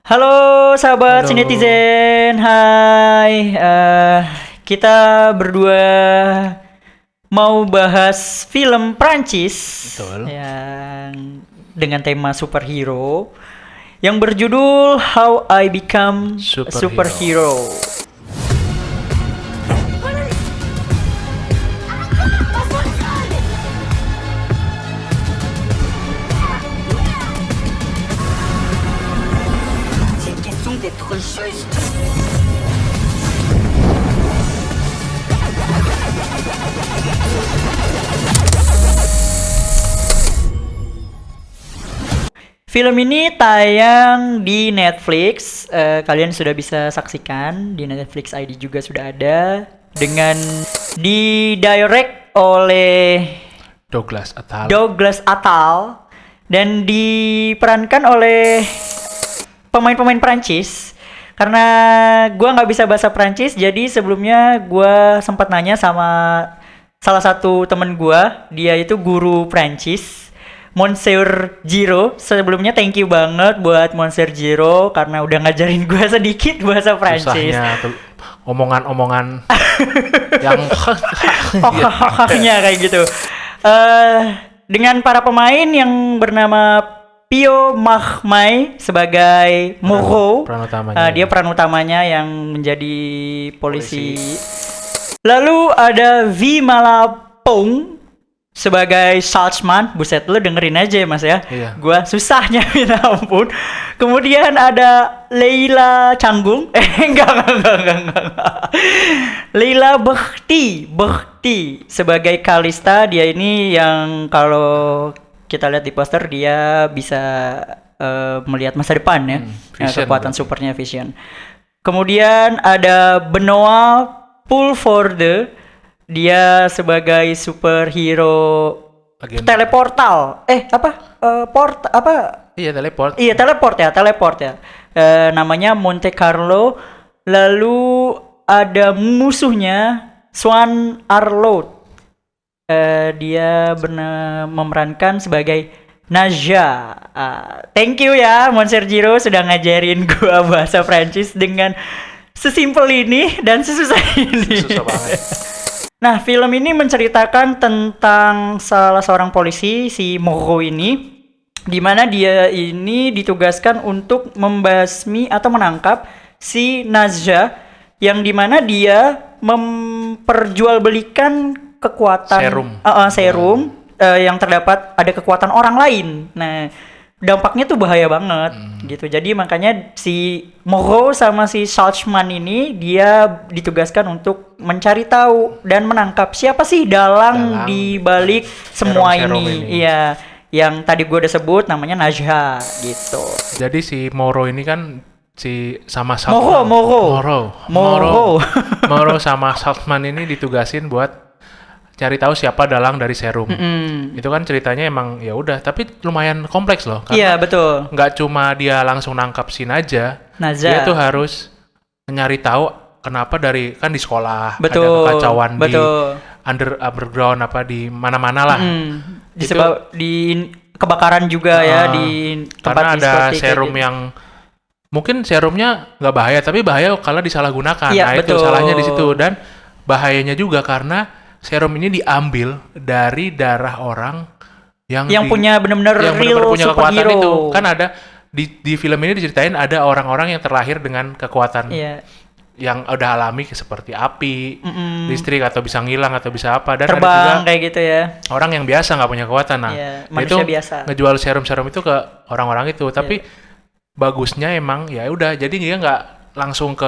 Halo sahabat Halo. netizen, hai. Kita berdua mau bahas film Prancis Betul. yang dengan tema superhero yang berjudul How I Become a Superhero. C'est une question d'être juste. Film ini tayang di Netflix. Kalian sudah bisa saksikan di Netflix ID juga sudah ada dengan didirect oleh Douglas Attal dan diperankan oleh pemain-pemain Prancis. Karena gua nggak bisa bahasa Prancis, jadi sebelumnya gua sempat nanya sama salah satu temen gua, dia itu guru Prancis, Monsieur Giro. Sebelumnya thank you banget buat Monsieur Giro karena udah ngajarin gua sedikit bahasa Prancis. Susahnya tuh omongan-omongan yang Hahaha kayak gitu. Dengan para pemain yang bernama Pio Marmaille sebagai Moreau. peran utamanya. Dia peran utamanya yang menjadi polisi. Lalu ada V Malapong sebagai salesman. Buset, lu dengerin aja ya Mas ya. Iya. Gua susahnya minta ampun. Kemudian ada Leila Canggung. Enggak. Leila Berti sebagai Kalista. Dia ini yang kalau kita lihat di poster dia bisa melihat masa depan ya. Vision Kekuatan berarti. supernya Vision. Kemudian ada Benoit Poelvoorde. Dia sebagai superhero Bagian- teleportal. Iya, teleport. Iya, teleport ya. Namanya Monte Carlo. Lalu ada musuhnya Swan Arlo. Dia memerankan sebagai Naja. Thank you ya Monsieur Giro sudah ngajarin gua bahasa Prancis dengan sesimpel ini dan sesusah ini. Susah banget. Nah, film ini menceritakan tentang salah seorang polisi, si Moreau ini, di mana dia ini ditugaskan untuk membasmi atau menangkap si Naja, yang di mana dia memperjualbelikan kekuatan serum yang terdapat ada kekuatan orang lain. Nah, dampaknya tuh bahaya banget gitu. Jadi makanya si Moreau sama si Saltzman ini dia ditugaskan untuk mencari tahu dan menangkap siapa sih dalang di balik semua serum ini. Iya, yang tadi gue udah sebut namanya Najha gitu. Jadi si Moro ini kan sama Saltman. Moro sama Saltman ini ditugasin buat cari tahu siapa dalang dari serum. Itu kan ceritanya emang ya udah, tapi lumayan kompleks loh. Iya, betul. Nggak cuma dia langsung nangkap si Naja. Dia tuh harus nyari tahu kenapa kan di sekolah ada kekacauan di underground apa di mana-mana lah. Di kebakaran juga ya di tempat karena ada diskotik serum gitu. yang mungkin serumnya nggak bahaya, tapi bahaya kalau disalahgunakan. Iya, Nah, betul. itu salahnya di situ, dan bahayanya juga karena serum ini diambil dari darah orang yang punya benar-benar real punya kekuatan superhero. itu. Kan ada di film ini diceritain ada orang-orang yang terlahir dengan kekuatan Iya. yang udah alami seperti api, listrik, atau bisa ngilang atau bisa apa, dan ada Terbang juga kayak gitu ya. orang yang biasa nggak punya kekuatan. Nah, Iya, dia manusia itu biasa. ngejual serum-serum itu ke orang-orang itu, tapi bagusnya emang ya udah, jadi dia nggak langsung ke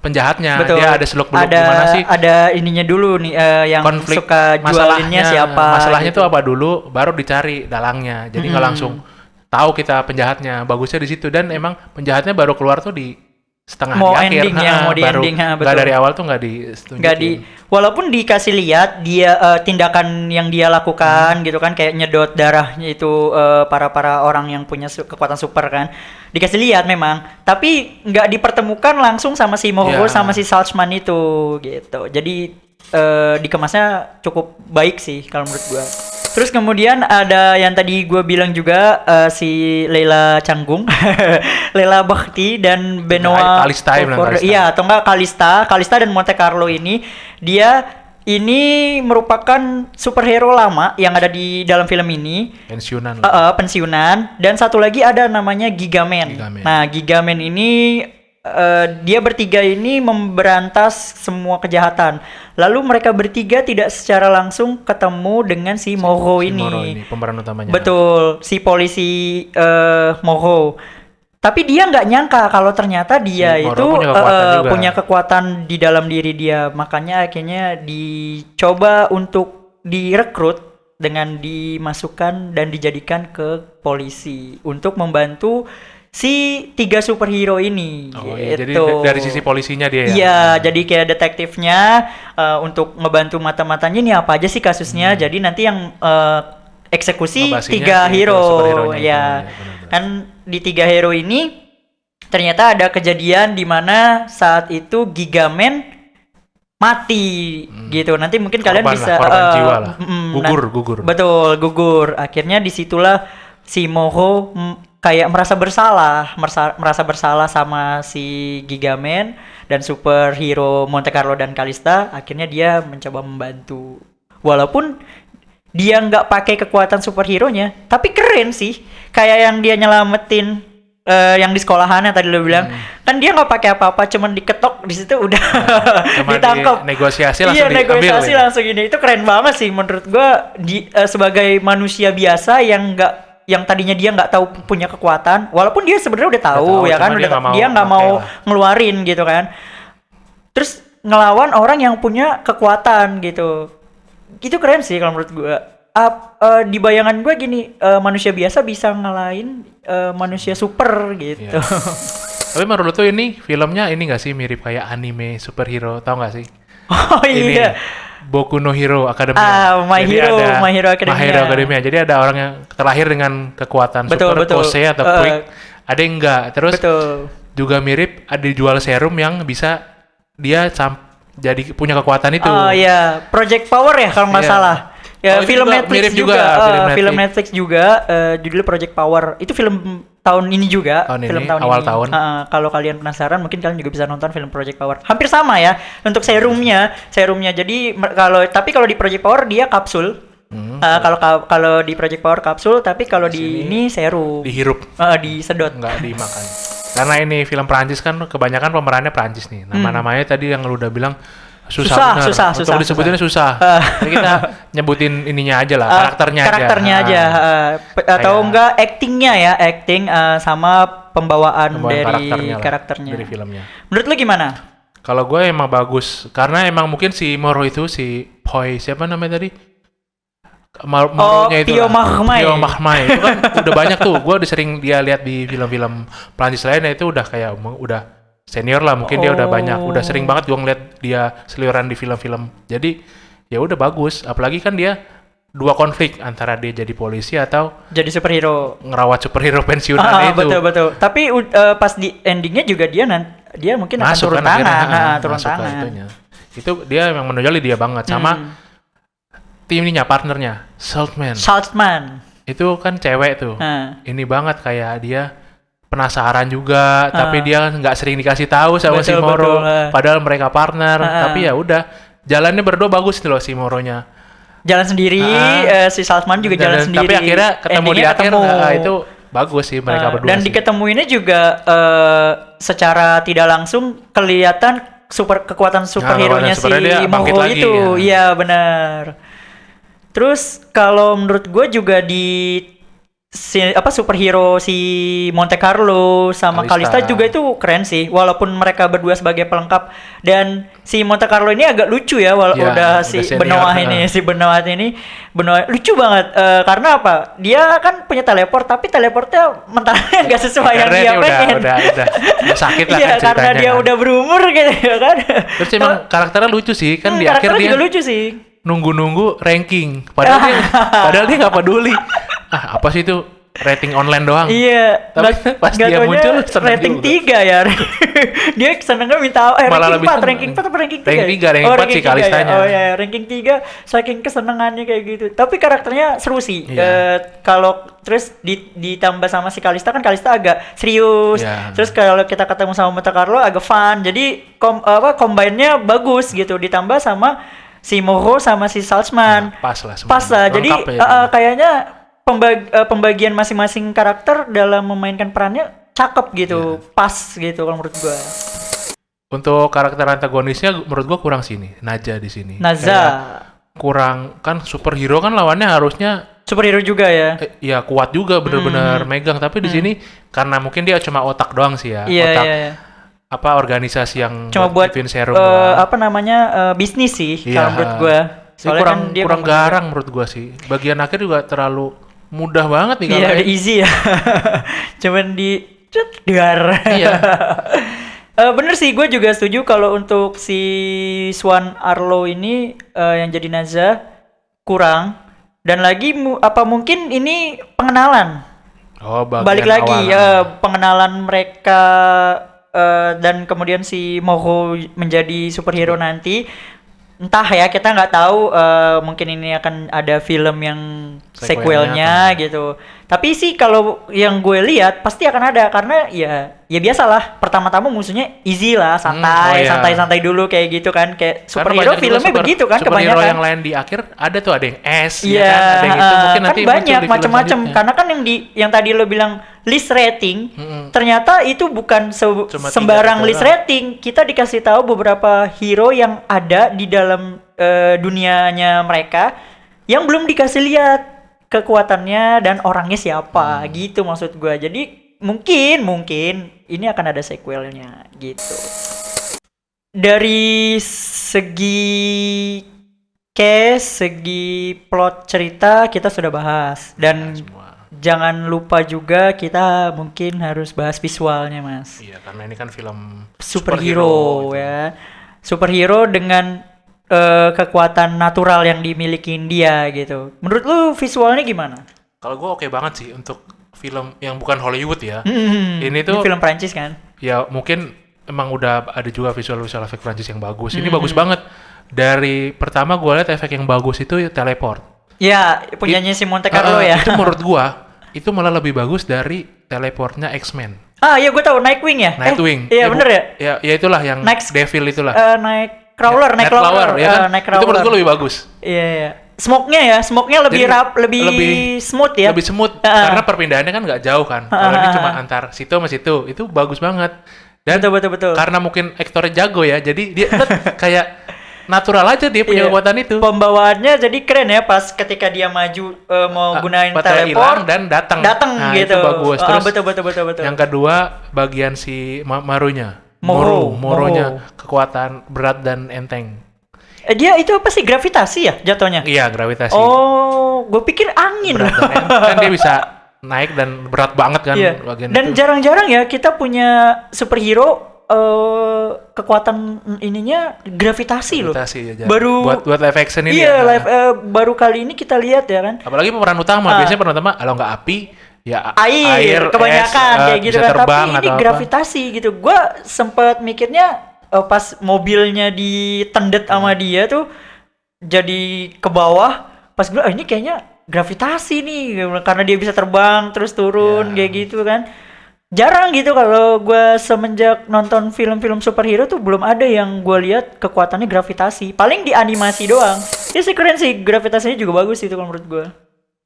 penjahatnya. Betul. Dia ada seluk-beluk gimana sih Ada ininya dulu nih yang konflik suka jualinnya siapa. masalahnya gitu. tuh apa dulu, baru dicari dalangnya. Jadi nggak langsung tahu kita penjahatnya. Bagusnya di situ, dan emang penjahatnya baru keluar tuh di setengah Mau di akhir. ending ya, mau di baru ending, nggak betul. dari awal tuh nggak Walaupun dikasih lihat dia tindakan yang dia lakukan gitu kan, kayak nyedot darahnya itu para orang yang punya kekuatan super kan, dikasih lihat memang, tapi nggak dipertemukan langsung sama si Moreau sama si Saltzman itu gitu. Jadi dikemasnya cukup baik sih kalau menurut gua. Terus kemudian ada yang tadi gue bilang juga si Leila Canggung, Leila Bakhti dan Benoit Kalista. Iya, atau enggak Kalista dan Monte Carlo ini ini merupakan superhero lama yang ada di dalam film ini. Pensiunan. Pensiunan. Dan satu lagi ada namanya Gigaman. Nah, Gigaman ini dia bertiga ini memberantas semua kejahatan. Lalu mereka bertiga tidak secara langsung ketemu dengan si Moho ini. Moro ini pemeran utamanya. Betul, si polisi Moho. Tapi dia nggak nyangka kalau ternyata dia itu punya kekuatan di dalam diri dia. Makanya akhirnya dicoba untuk direkrut dengan dimasukkan dan dijadikan ke polisi untuk membantu si 3 superhero ini. Iya, jadi dari sisi polisinya dia ya. Iya, jadi kayak detektifnya untuk ngebantu mata-matanya ini apa aja sih kasusnya. Jadi nanti yang eksekusi 3 hero ya. Kan di 3 hero ini ternyata ada kejadian di mana saat itu Gigaman mati gitu. Nanti mungkin kalian bisa jiwa lah. Gugur. Betul, gugur. Akhirnya disitulah si Moho kayak merasa bersalah sama si Gigaman dan superhero Monte Carlo dan Kalista. Akhirnya dia mencoba membantu. Walaupun dia nggak pakai kekuatan superhero-nya, tapi keren sih. Kayak yang dia nyelamatin yang di sekolahan yang tadi lo bilang, kan dia nggak pakai apa-apa, cuman diketok di situ udah ditangkap. Negosiasi langsung diambil. Negosiasi langsung ini. Itu keren banget sih menurut gua sebagai manusia biasa yang tadinya dia nggak tahu punya kekuatan, walaupun dia sebenarnya udah tahu ya kan, dia nggak mau ngeluarin gitu kan. Terus ngelawan orang yang punya kekuatan gitu. Itu keren sih kalau menurut gue. Di bayangan gue gini, manusia biasa bisa ngalahin manusia super gitu. Yeah. Tapi menurut tuh ini filmnya ini nggak sih mirip kayak anime superhero, tau nggak sih? Oh iya. Boku no Hero Academia. My Hero Academia. Jadi ada orang yang terlahir dengan kekuatan super Kose atau Quick. Ada yang enggak. Terus juga mirip ada dijual serum yang bisa dia jadi punya kekuatan itu. Oh iya, Project Power ya kalau nggak salah. Ya, film Netflix juga. Film Netflix juga judulnya Project Power. Itu film tahun ini juga, awal tahun. Kalau kalian penasaran, mungkin kalian juga bisa nonton film Project Power. Hampir sama ya untuk serumnya. Jadi kalau di Project Power dia kapsul. Kalau di Project Power kapsul, tapi kalau di ini serum. Dihirup. Disedot. Enggak dimakan. Karena ini film Prancis kan kebanyakan pemerannya Prancis nih. Nama-namanya tadi yang lu udah bilang susah. Untuk disebutinnya susah. Jadi kita nyebutin ininya aja lah, karakternya aja. Atau enggak acting sama pembawaan dari karakternya. Dari filmnya. Menurut lu gimana? Kalau gue emang bagus, karena emang mungkin si Moro itu si Poi siapa namanya tadi? Moronya itu Pio Mahmai itu kan udah banyak tuh. Gue udah sering dia lihat di film-film Prancis lainnya, itu udah kayak udah senior lah, mungkin dia udah banyak, udah sering banget gue ngeliat dia seliweran di film-film. Jadi ya udah bagus, apalagi kan dia 2 konflik antara dia jadi polisi atau jadi superhero, ngerawat superhero pensiunan itu. Betul. Tapi pas di endingnya juga dia mungkin masuk akan turun tangan. Itu dia memang menonjol dia banget sama timnya, partnernya Saltzman. Itu kan cewek tuh. Ini banget kayak dia penasaran juga, tapi dia nggak sering dikasih tahu sama si Moro. Padahal mereka partner, tapi ya udah jalannya berdua bagus tuh loh si Moronya. Jalan sendiri, si Saltzman juga jalan sendiri. Tapi akhirnya ketemu di akhir, itu bagus sih mereka berdua. Dan diketemuinnya juga secara tidak langsung kelihatan kekuatan superhero-nya si Moho itu. Iya benar. Terus kalau menurut gue juga di superhero si Monte Carlo sama Kalista juga itu keren sih, walaupun mereka berdua sebagai pelengkap. Dan si Monte Carlo ini agak lucu ya, udah si Benoit ini lucu banget karena apa? Dia kan punya teleport, tapi teleportnya mentalnya nggak sesuai yang dia pengen. Udah sakit lah kan karena dia udah berumur gitu kan. Terus emang karakternya lucu sih kan, di akhir dia juga lucu sih. Nunggu ranking, padahal dia nggak peduli. Apa sih itu rating online doang. Iya. Tapi pas dia muncul seneng rating juga. 3 ya. Dia senengnya minta Malah lebih ranking 4 atau ranking 3? Ranking 3, ranking 4 sih Kalistanya. Oh ya, ranking 3 saking kesenangannya kayak gitu. Tapi karakternya seru sih. Iya. Kalau terus ditambah sama si Kalista, kan Kalista agak serius. Iya. Terus kalau kita ketemu sama Monte Carlo agak fun. Jadi combine-nya bagus gitu. Ditambah sama si Moro sama si Saltzman. Nah, pas lah. Pas lah. Jadi Lengkap ya, kayaknya pembagian masing-masing karakter dalam memainkan perannya cakep gitu, pas gitu kalau menurut gua. Untuk karakter antagonisnya menurut gua kurang sini, Naja di sini. Kurang, kan superhero kan lawannya harusnya superhero juga ya. Ya kuat juga, bener-bener megang, tapi di sini karena mungkin dia cuma otak doang sih ya. Otak apa organisasi yang cuma buat serum bisnis sih kalau menurut gua. Soalnya kurang kan dia kurang garang menurut gua sih. Bagian akhir juga terlalu mudah banget nih kalau easy ya. Cuman di dar. Iya. Bener sih, gue juga setuju kalau untuk si Swan Arlo ini yang jadi Naza kurang. Dan lagi mungkin ini pengenalan. Balik lagi pengenalan mereka dan kemudian si Moho menjadi superhero nanti. Entah ya, kita nggak tahu, mungkin ini akan ada film yang sequelnya gitu. Tapi sih kalau yang gue lihat pasti akan ada, karena ya biasalah, pertama-tama musuhnya easy lah, santai dulu kayak gitu kan, kayak superhero filmnya begitu kan kebanyakan. Superhero yang lain di akhir ada tuh, ada yang S, ya kan, ada yang itu mungkin kan nanti banyak macam-macam, karena kan yang tadi lo bilang list rating, ternyata itu bukan sembarang list rating. Kita dikasih tahu beberapa hero yang ada di dalam dunianya mereka yang belum dikasih lihat kekuatannya dan orangnya siapa gitu maksud gue. Jadi mungkin ini akan ada sequelnya gitu. Dari segi case, segi plot cerita kita sudah bahas, dan jangan lupa juga kita mungkin harus bahas visualnya, Mas. Iya, karena ini kan film superhero ya. Superhero dengan kekuatan natural yang dimiliki dia gitu. Menurut lu visualnya gimana? Kalau gue oke banget sih untuk film yang bukan Hollywood ya. Ini film Prancis kan? Ya mungkin emang udah ada juga visual efek Prancis yang bagus. Ini bagus banget. Dari pertama gue lihat efek yang bagus itu teleport. Ya, punyanya si Monte Carlo ya. Itu menurut gue itu malah lebih bagus dari teleportnya X-Men. Iya, gue tahu, Nightwing ya. Iya bener ya. Ya itulah yang Devil itulah. Nightcrawler ya kan? Itu menurut gue lebih bagus. Iya. Smoke-nya lebih smooth ya. Lebih smooth karena perpindahannya kan nggak jauh kan. Kalau ini cuma antar situ sama situ, itu bagus banget. Dan betul. Karena mungkin aktornya jago ya, jadi dia kayak natural aja dia punya kekuatan itu. Pembawaannya jadi keren ya, pas ketika dia maju mau gunain teleport dan datang gitu. Itu bagus. Terus betul. Yang kedua bagian si Marunya. Moronya kekuatan berat dan enteng. Dia itu apa sih, gravitasi ya jatuhnya? Iya, gravitasi. Oh, gue pikir angin. Berat dan enteng. Kan dia bisa naik dan berat banget kan bagian dan itu. Jarang-jarang ya kita punya superhero kekuatan ininya gravitasi loh. Ya, buat live action ini. Iya, baru kali ini kita lihat ya kan. Apalagi pemeran utama, biasanya pemeran utama kalau nggak api ya air kebanyakan kayak gitu kan. Tapi ini gravitasi gitu. Gua sempet mikirnya pas mobilnya ditendet sama dia tuh jadi ke bawah, pas gue ini kayaknya gravitasi nih karena dia bisa terbang terus turun kayak gitu kan. Jarang gitu kalau gue semenjak nonton film-film superhero tuh belum ada yang gue lihat kekuatannya gravitasi. Paling di animasi doang. Ya sih keren sih, gravitasinya juga bagus itu kalau menurut gue.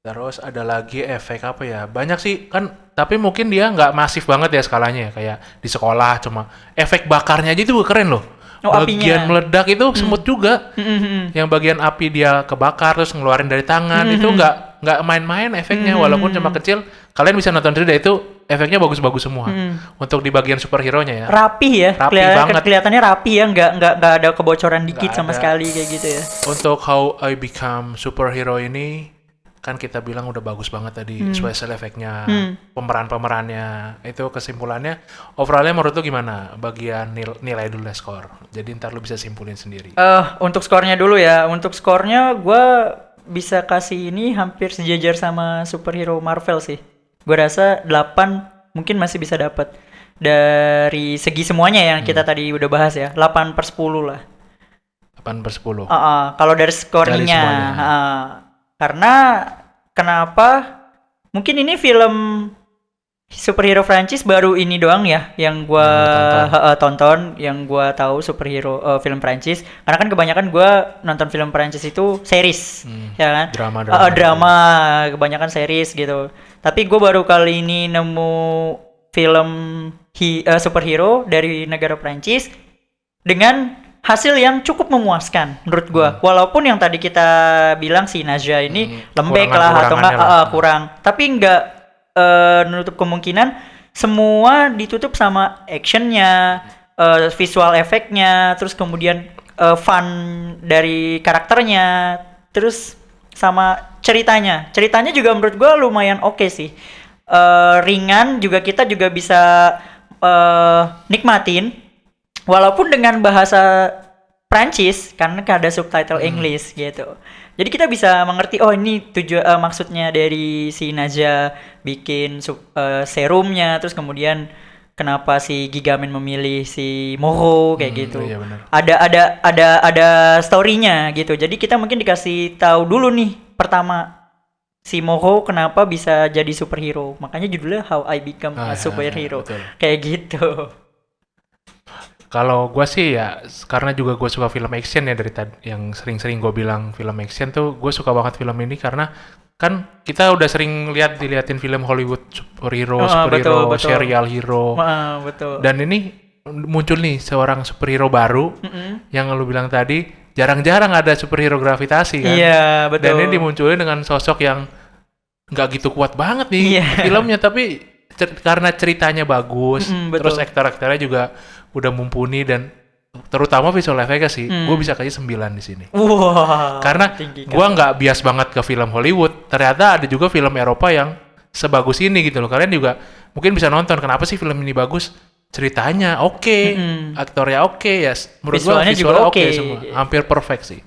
Terus ada lagi efek apa ya? Banyak sih kan, tapi mungkin dia nggak masif banget ya skalanya ya. Kayak di sekolah cuma efek bakarnya aja itu keren loh. Bagian apinya meledak itu semut juga. Yang bagian api dia kebakar terus ngeluarin dari tangan itu nggak main-main efeknya, walaupun cuma kecil. Kalian bisa nonton sendiri, itu efeknya bagus-bagus semua. Untuk di bagian superhero-nya ya. Rapi ya. Banget. Kelihatannya rapi ya, nggak ada kebocoran dikit sama sekali kayak gitu ya. Untuk How I Become Superhero ini kan kita bilang udah bagus banget tadi special effect-nya, pemerannya. Itu kesimpulannya. Overall-nya menurut lu gimana? Bagian nilai dulu deh, skor. Jadi ntar lu bisa simpulin sendiri. Untuk skornya dulu ya. Untuk skornya gue bisa kasih ini hampir sejajar sama superhero Marvel sih. Gue rasa 8 mungkin masih bisa dapat dari segi semuanya yang kita tadi udah bahas ya. 8/10 lah. 8/10. Kalau dari skornya. Karena kenapa? Mungkin ini film superhero franchise baru ini doang ya yang gua tonton, yang gua tahu superhero film Prancis. Karena kan kebanyakan gua nonton film Prancis itu series, ya kan? Drama, kebanyakan series gitu. Tapi gua baru kali ini nemu film superhero dari negara Prancis dengan hasil yang cukup memuaskan menurut gua. Walaupun yang tadi kita bilang si Naja ini lembek lah atau enggak kurang, tapi enggak menutup kemungkinan semua ditutup sama actionnya, visual efeknya, terus kemudian fun dari karakternya, terus sama ceritanya juga menurut gue lumayan oke sih. Ringan juga, kita juga bisa nikmatin walaupun dengan bahasa Prancis karena ada subtitle English gitu. Jadi kita bisa mengerti, oh ini maksudnya dari si Naja bikin serumnya, terus kemudian kenapa si Gigaman memilih si Moho kayak gitu. Iya benar. Ada story-nya gitu. Jadi kita mungkin dikasih tahu dulu nih pertama si Moho kenapa bisa jadi superhero. Makanya judulnya How I Become a Superhero. Kayak gitu. Kalau gue sih ya, karena juga gue suka film action ya, dari tadi yang sering-sering gue bilang film action tuh, gue suka banget film ini karena kan kita udah sering diliatin film Hollywood superhero, betul. Serial hero, betul. Dan ini muncul nih seorang superhero baru yang lu bilang tadi jarang-jarang ada superhero gravitasi kan. Iya, betul. Dan ini dimunculin dengan sosok yang nggak gitu kuat banget nih filmnya, tapi karena ceritanya bagus, terus aktor-aktornya juga udah mumpuni, dan terutama visual effect sih, gue bisa kasih 9 di sini. Karena gue nggak bias banget ke film Hollywood, ternyata ada juga film Eropa yang sebagus ini gitu loh. Kalian juga mungkin bisa nonton, kenapa sih film ini bagus? Ceritanya oke, aktornya oke, ya menurut gue visualnya oke semua, hampir perfect sih.